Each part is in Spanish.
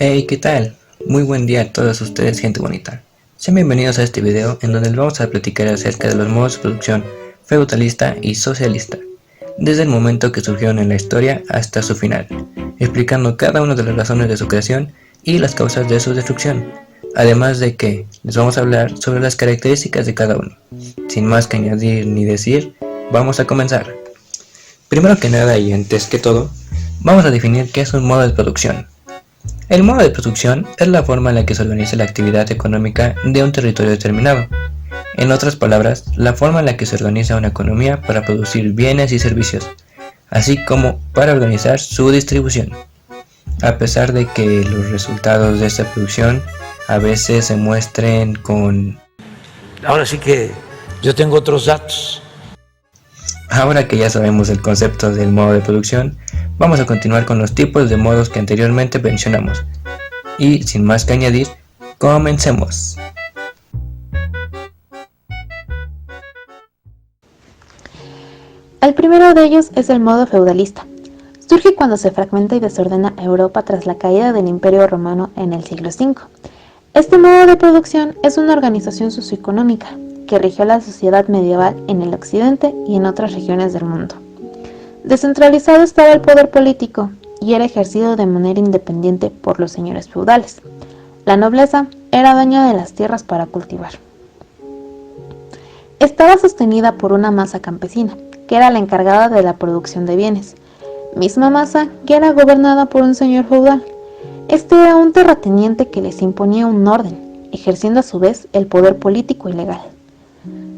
Hey, ¿qué tal? Muy buen día a todos ustedes, gente bonita. Sean bienvenidos a este video en donde les vamos a platicar acerca de los modos de producción feudalista y socialista, desde el momento que surgieron en la historia hasta su final, explicando cada una de las razones de su creación y las causas de su destrucción, además de que les vamos a hablar sobre las características de cada uno. Sin más que añadir ni decir, vamos a comenzar. Primero que nada y antes que todo, vamos a definir qué es un modo de producción. El modo de producción es la forma en la que se organiza la actividad económica de un territorio determinado. En otras palabras, la forma en la que se organiza una economía para producir bienes y servicios, así como para organizar su distribución. A pesar de que los resultados de esta producción a veces se muestren con... Ahora sí que yo tengo otros datos. Ahora que ya sabemos el concepto del modo de producción, vamos a continuar con los tipos de modos que anteriormente mencionamos. Y sin más que añadir, comencemos. El primero de ellos es el modo feudalista. Surge cuando se fragmenta y desordena Europa tras la caída del Imperio Romano en el siglo V. Este modo de producción es una organización socioeconómica que rigió la sociedad medieval en el occidente y en otras regiones del mundo. Descentralizado estaba el poder político y era ejercido de manera independiente por los señores feudales. La nobleza era dueña de las tierras para cultivar. Estaba sostenida por una masa campesina, que era la encargada de la producción de bienes, misma masa que era gobernada por un señor feudal. Este era un terrateniente que les imponía un orden, ejerciendo a su vez el poder político y legal.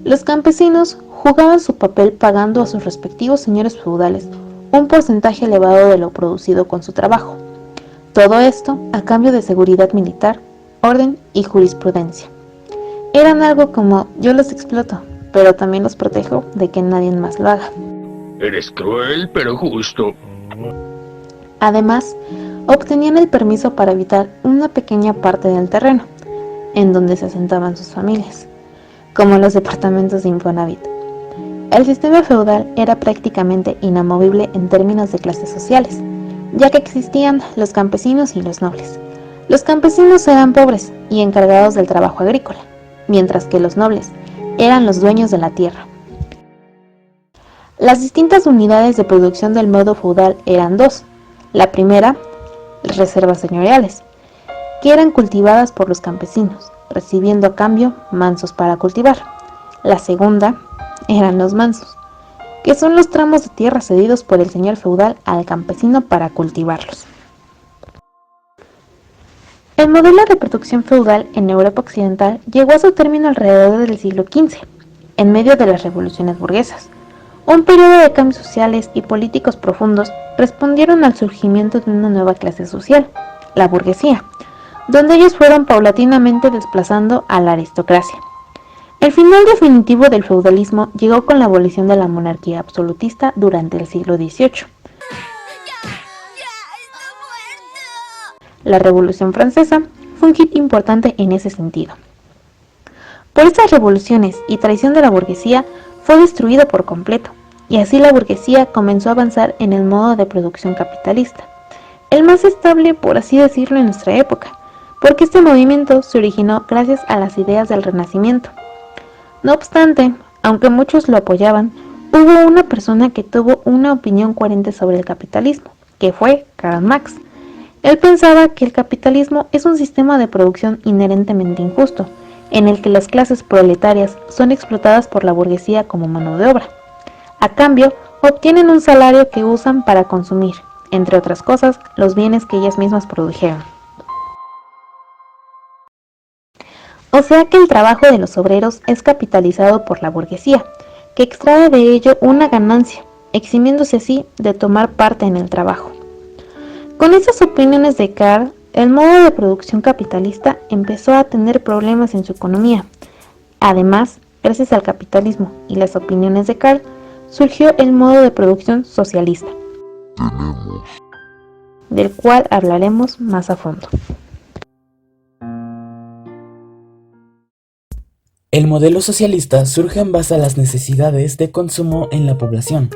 Los campesinos jugaban su papel pagando a sus respectivos señores feudales un porcentaje elevado de lo producido con su trabajo. Todo esto a cambio de seguridad militar, orden y jurisprudencia. Eran algo como: yo los exploto, pero también los protejo de que nadie más lo haga. Eres cruel, pero justo. Además, obtenían el permiso para habitar una pequeña parte del terreno, en donde se asentaban sus familias, como los departamentos de Infonavit. El sistema feudal era prácticamente inamovible en términos de clases sociales, ya que existían los campesinos y los nobles. Los campesinos eran pobres y encargados del trabajo agrícola, mientras que los nobles eran los dueños de la tierra. Las distintas unidades de producción del modo feudal eran dos. La primera, las reservas señoriales, que eran cultivadas por los campesinos, recibiendo a cambio mansos para cultivar. La segunda eran los mansos, que son los tramos de tierra cedidos por el señor feudal al campesino para cultivarlos. El modelo de producción feudal en Europa occidental llegó a su término alrededor del siglo XV, en medio de las revoluciones burguesas. Un periodo de cambios sociales y políticos profundos respondieron al surgimiento de una nueva clase social, la burguesía, donde ellos fueron paulatinamente desplazando a la aristocracia. El final definitivo del feudalismo llegó con la abolición de la monarquía absolutista durante el siglo XVIII. La Revolución Francesa fue un hit importante en ese sentido. Por estas revoluciones y traición de la burguesía, fue destruido por completo, y así la burguesía comenzó a avanzar en el modo de producción capitalista, el más estable, por así decirlo, en nuestra época, porque este movimiento se originó gracias a las ideas del Renacimiento. No obstante, aunque muchos lo apoyaban, hubo una persona que tuvo una opinión coherente sobre el capitalismo, que fue Karl Marx. Él pensaba que el capitalismo es un sistema de producción inherentemente injusto, en el que las clases proletarias son explotadas por la burguesía como mano de obra. A cambio, obtienen un salario que usan para consumir, entre otras cosas, los bienes que ellas mismas produjeron. O sea que el trabajo de los obreros es capitalizado por la burguesía, que extrae de ello una ganancia, eximiéndose así de tomar parte en el trabajo. Con esas opiniones de Karl, el modo de producción capitalista empezó a tener problemas en su economía. Además, gracias al capitalismo y las opiniones de Karl, surgió el modo de producción socialista, del cual hablaremos más a fondo. El modelo socialista surge en base a las necesidades de consumo en la población.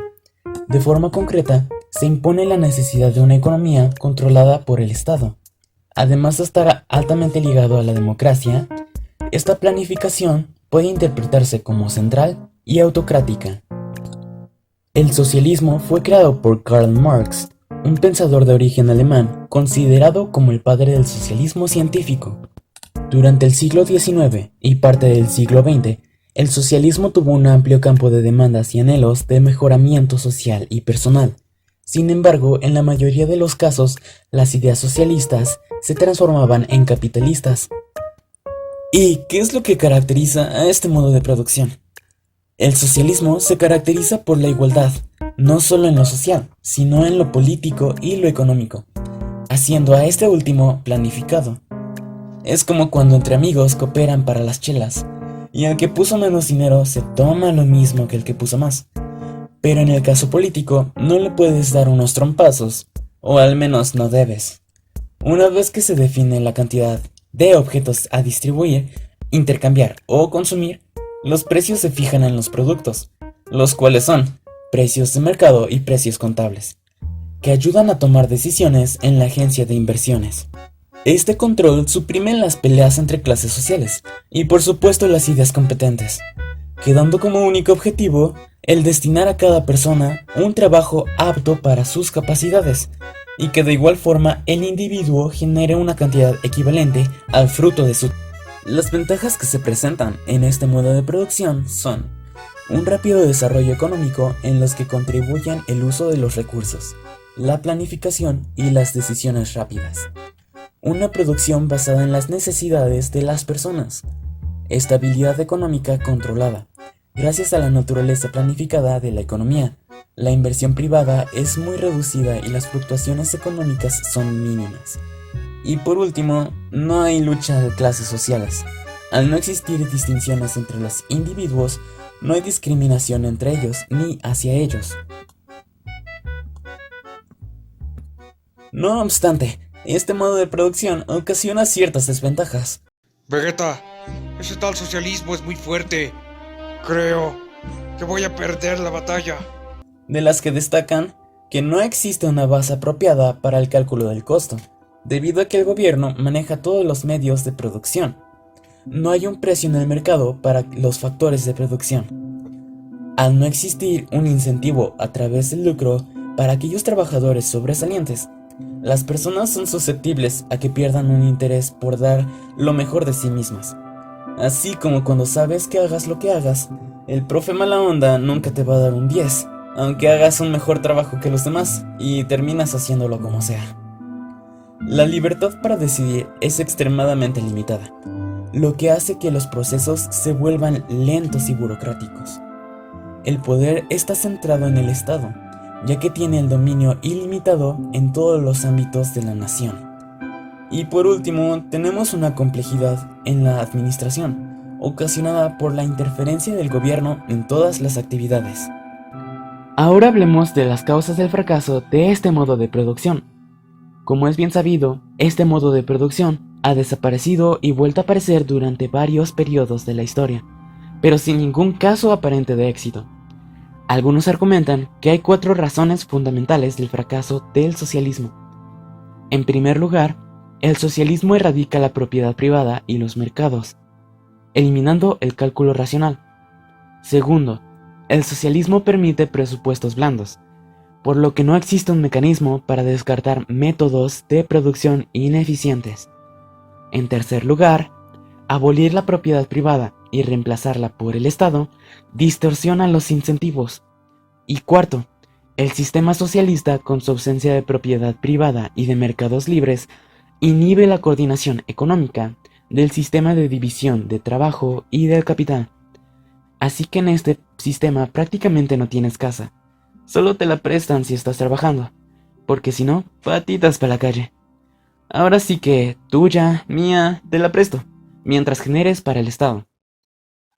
De forma concreta, se impone la necesidad de una economía controlada por el Estado. Además de estar altamente ligado a la democracia, esta planificación puede interpretarse como central y autocrática. El socialismo fue creado por Karl Marx, un pensador de origen alemán considerado como el padre del socialismo científico. Durante el siglo XIX y parte del siglo XX, el socialismo tuvo un amplio campo de demandas y anhelos de mejoramiento social y personal. Sin embargo, en la mayoría de los casos, las ideas socialistas se transformaban en capitalistas. ¿Y qué es lo que caracteriza a este modo de producción? El socialismo se caracteriza por la igualdad, no solo en lo social, sino en lo político y lo económico, haciendo a este último planificado. Es como cuando entre amigos cooperan para las chelas, y el que puso menos dinero se toma lo mismo que el que puso más. Pero en el caso político, no le puedes dar unos trompazos, o al menos no debes. Una vez que se define la cantidad de objetos a distribuir, intercambiar o consumir, los precios se fijan en los productos, los cuales son precios de mercado y precios contables, que ayudan a tomar decisiones en la agencia de inversiones. Este control suprime las peleas entre clases sociales y por supuesto las ideas competentes, quedando como único objetivo el destinar a cada persona un trabajo apto para sus capacidades y que de igual forma el individuo genere una cantidad equivalente al fruto de su... Las ventajas que se presentan en este modo de producción son un rápido desarrollo económico en los que contribuyen el uso de los recursos, la planificación y las decisiones rápidas. Una producción basada en las necesidades de las personas. Estabilidad económica controlada. Gracias a la naturaleza planificada de la economía, la inversión privada es muy reducida y las fluctuaciones económicas son mínimas. Y por último, no hay lucha de clases sociales. Al no existir distinciones entre los individuos, no hay discriminación entre ellos ni hacia ellos. No obstante, este modo de producción ocasiona ciertas desventajas. Vegeta, ese tal socialismo es muy fuerte. Creo que voy a perder la batalla. De las que destacan que no existe una base apropiada para el cálculo del costo, debido a que el gobierno maneja todos los medios de producción. No hay un precio en el mercado para los factores de producción. Al no existir un incentivo a través del lucro para aquellos trabajadores sobresalientes, las personas son susceptibles a que pierdan un interés por dar lo mejor de sí mismas. Así como cuando sabes que hagas lo que hagas, el profe mala onda nunca te va a dar un 10, aunque hagas un mejor trabajo que los demás y terminas haciéndolo como sea. La libertad para decidir es extremadamente limitada, lo que hace que los procesos se vuelvan lentos y burocráticos. El poder está centrado en el Estado, ya que tiene el dominio ilimitado en todos los ámbitos de la nación. Y por último, tenemos una complejidad en la administración, ocasionada por la interferencia del gobierno en todas las actividades. Ahora hablemos de las causas del fracaso de este modo de producción. Como es bien sabido, este modo de producción ha desaparecido y vuelto a aparecer durante varios periodos de la historia, pero sin ningún caso aparente de éxito. Algunos argumentan que hay 4 razones fundamentales del fracaso del socialismo. En primer lugar, el socialismo erradica la propiedad privada y los mercados, eliminando el cálculo racional. Segundo, el socialismo permite presupuestos blandos, por lo que no existe un mecanismo para descartar métodos de producción ineficientes. En tercer lugar, abolir la propiedad privada y reemplazarla por el Estado distorsiona los incentivos. Y cuarto, el sistema socialista, con su ausencia de propiedad privada y de mercados libres, inhibe la coordinación económica del sistema de división de trabajo y del capital. Así que en este sistema prácticamente no tienes casa, solo te la prestan si estás trabajando, porque si no, patitas para la calle. Ahora sí que, tuya, mía, te la presto, mientras generes para el Estado.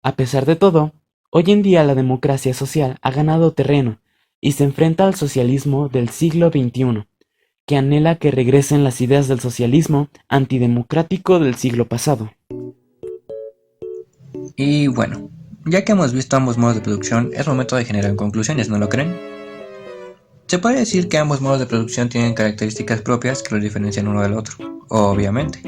A pesar de todo, hoy en día la democracia social ha ganado terreno y se enfrenta al socialismo del siglo XXI, que anhela que regresen las ideas del socialismo antidemocrático del siglo pasado. Y bueno, ya que hemos visto ambos modos de producción, es momento de generar conclusiones, ¿no lo creen? Se puede decir que ambos modos de producción tienen características propias que los diferencian uno del otro, obviamente.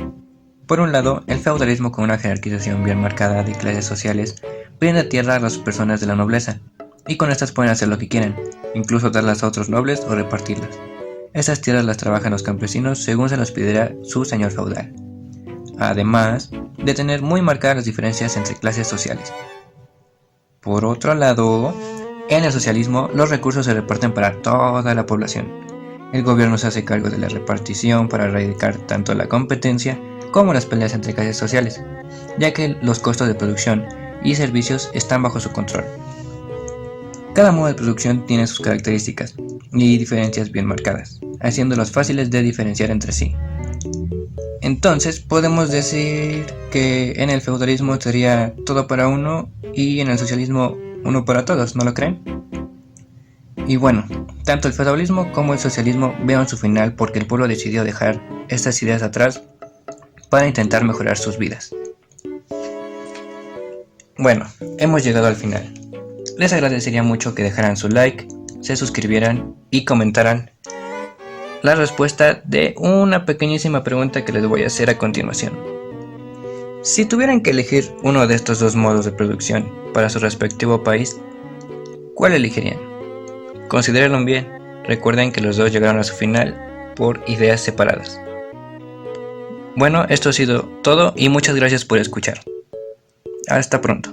Por un lado, el feudalismo, con una jerarquización bien marcada de clases sociales, brinda tierra a las personas de la nobleza, y con estas pueden hacer lo que quieran, incluso darlas a otros nobles o repartirlas. Esas tierras las trabajan los campesinos según se los pidiera su señor feudal, además de tener muy marcadas las diferencias entre clases sociales. Por otro lado, en el socialismo los recursos se reparten para toda la población. El gobierno se hace cargo de la repartición para erradicar tanto la competencia como las peleas entre clases sociales, ya que los costos de producción y servicios están bajo su control. Cada modo de producción tiene sus características y diferencias bien marcadas, haciéndolos fáciles de diferenciar entre sí. Entonces podemos decir que en el feudalismo sería todo para uno y en el socialismo uno para todos, ¿no lo creen? Y bueno, tanto el feudalismo como el socialismo vieron su final porque el pueblo decidió dejar estas ideas atrás para intentar mejorar sus vidas. Bueno, hemos llegado al final. Les agradecería mucho que dejaran su like, se suscribieran y comentaran la respuesta de una pequeñísima pregunta que les voy a hacer a continuación. Si tuvieran que elegir uno de estos dos modos de producción para su respectivo país, ¿cuál elegirían? Considérenlo bien, recuerden que los dos llegaron a su final por ideas separadas. Bueno, esto ha sido todo y muchas gracias por escuchar. Hasta pronto.